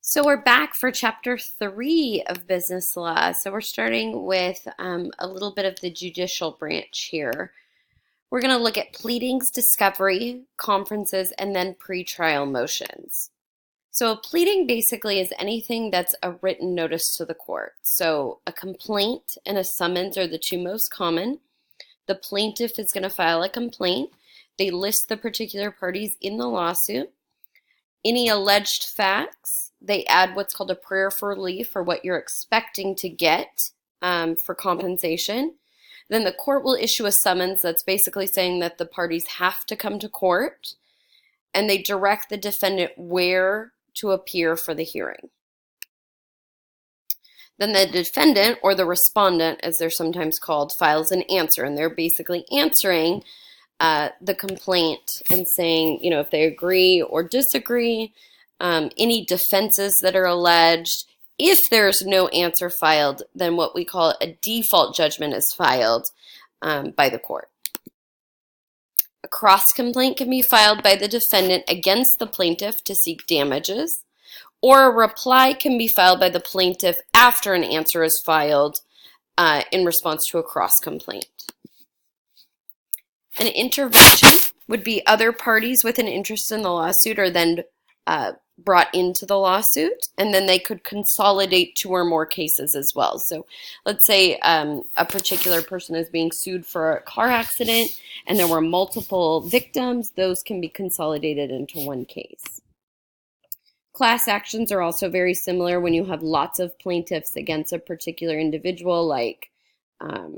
So we're back for chapter 3 of business law. So we're starting with a little bit of the judicial branch here. We're going to look at pleadings, discovery, conferences, and then pretrial motions. So a pleading basically is anything that's a written notice to the court. So a complaint and a summons are the two most common. The plaintiff is going to file a complaint. They list the particular parties in the lawsuit. Any alleged facts, they add what's called a prayer for relief or what you're expecting to get for compensation. Then the court will issue a summons that's basically saying that the parties have to come to court, and they direct the defendant where to appear for the hearing. Then the defendant, or the respondent, as they're sometimes called, files an answer, and they're basically answering the complaint and saying, if they agree or disagree, any defenses that are alleged. If there's no answer filed, then what we call a default judgment is filed by the court. A cross complaint can be filed by the defendant against the plaintiff to seek damages, or a reply can be filed by the plaintiff after an answer is filed in response to a cross complaint. An intervention would be other parties with an interest in the lawsuit are then brought into the lawsuit, and then they could consolidate two or more cases as well. So let's say a particular person is being sued for a car accident and there were multiple victims. Those can be consolidated into one case. Class actions are also very similar when you have lots of plaintiffs against a particular individual, like a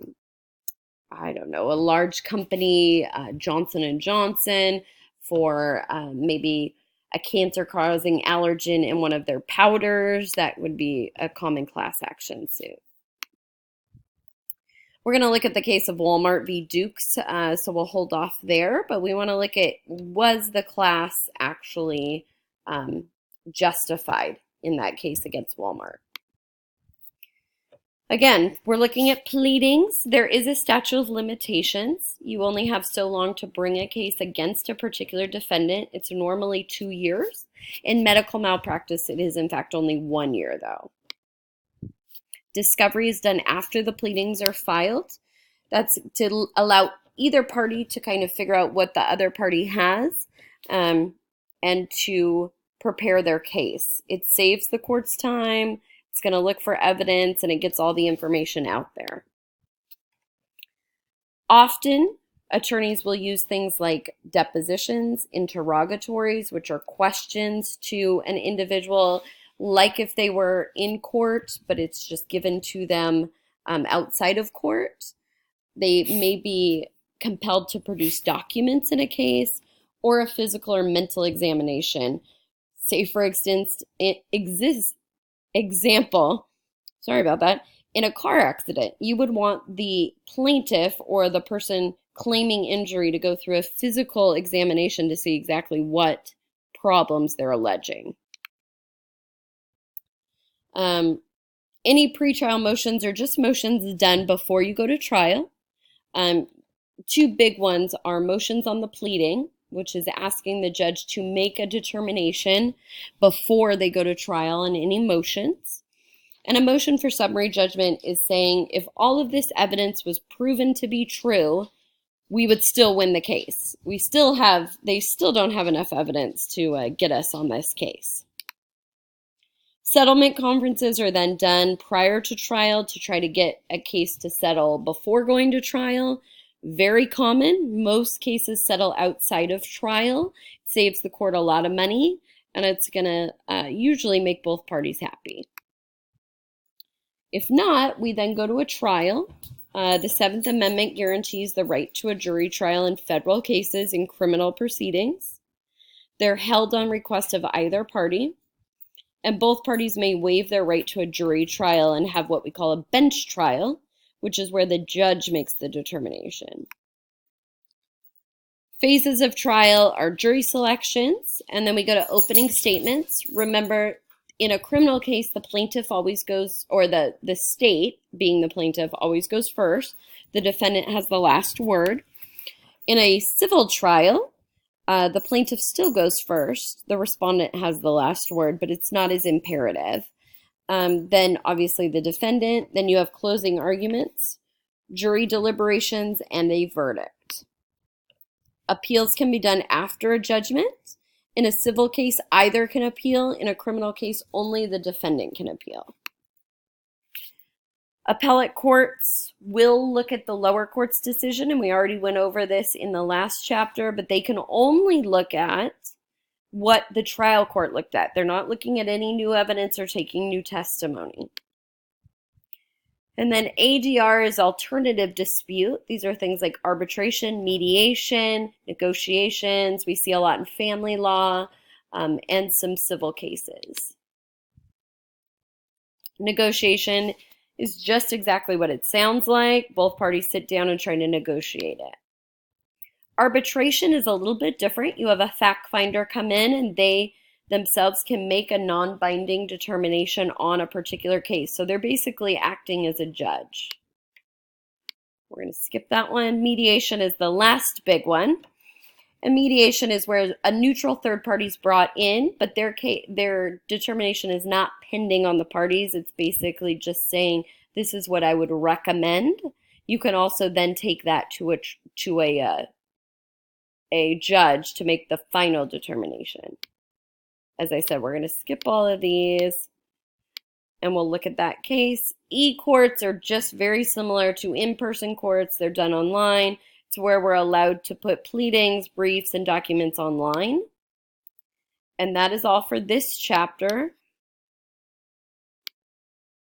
large company, Johnson & Johnson, for maybe a cancer-causing allergen in one of their powders. That would be a common class action suit. We're going to look at the case of Walmart v. Dukes, so we'll hold off there, but we want to look at, was the class actually justified in that case against Walmart? Again, we're looking at pleadings. There is a statute of limitations. You only have so long to bring a case against a particular defendant. It's normally 2 years. In medical malpractice, it is in fact only 1 year though. Discovery is done after the pleadings are filed. That's to allow either party to kind of figure out what the other party has and to prepare their case. It saves the court's time. It's going to look for evidence, and it gets all the information out there. Often, attorneys will use things like depositions, interrogatories, which are questions to an individual, like if they were in court, but it's just given to them outside of court. They may be compelled to produce documents in a case, or a physical or mental examination. Say, for instance, in a car accident, you would want the plaintiff or the person claiming injury to go through a physical examination to see exactly what problems they're alleging. Any pretrial motions are just motions done before you go to trial. Two big ones are motions on the pleading, which is asking the judge to make a determination before they go to trial on any motions. And a motion for summary judgment is saying if all of this evidence was proven to be true, we would still win the case. They still don't have enough evidence to get us on this case. Settlement conferences are then done prior to trial to try to get a case to settle before going to trial. Very common. Most cases settle outside of trial. It saves the court a lot of money, and it's going to usually make both parties happy. If not, we then go to a trial. The Seventh Amendment guarantees the right to a jury trial in federal cases and criminal proceedings. They're held on request of either party, and both parties may waive their right to a jury trial and have what we call a bench trial, which is where the judge makes the determination. Phases of trial are jury selections, and then we go to opening statements. Remember, in a criminal case, the plaintiff always goes, or the state, being the plaintiff, always goes first. The defendant has the last word. In a civil trial, The plaintiff still goes first. The respondent has the last word, but it's not as imperative. Then obviously the defendant. Then you have closing arguments, jury deliberations, and a verdict. Appeals can be done after a judgment. In a civil case, either can appeal. In a criminal case, only the defendant can appeal. Appellate courts will look at the lower court's decision, and we already went over this in the last chapter, but they can only look at what the trial court looked at. They're not looking at any new evidence or taking new testimony. And then ADR is alternative dispute. These are things like arbitration, mediation, negotiations. We see a lot in family law and some civil cases. Negotiation is just exactly what it sounds like. Both parties sit down and try to negotiate it. Arbitration is a little bit different. You have a fact finder come in and they themselves can make a non-binding determination on a particular case. So they're basically acting as a judge. We're going to skip that one. Mediation is the last big one. And mediation is where a neutral third party is brought in, but their determination is not pending on the parties. It's basically just saying, this is what I would recommend. You can also then take that to a judge to make the final determination. As I said, we're going to skip all of these and we'll look at that case. E-courts are just very similar to in-person courts. They're done online. It's where we're allowed to put pleadings, briefs, and documents online. And that is all for this chapter.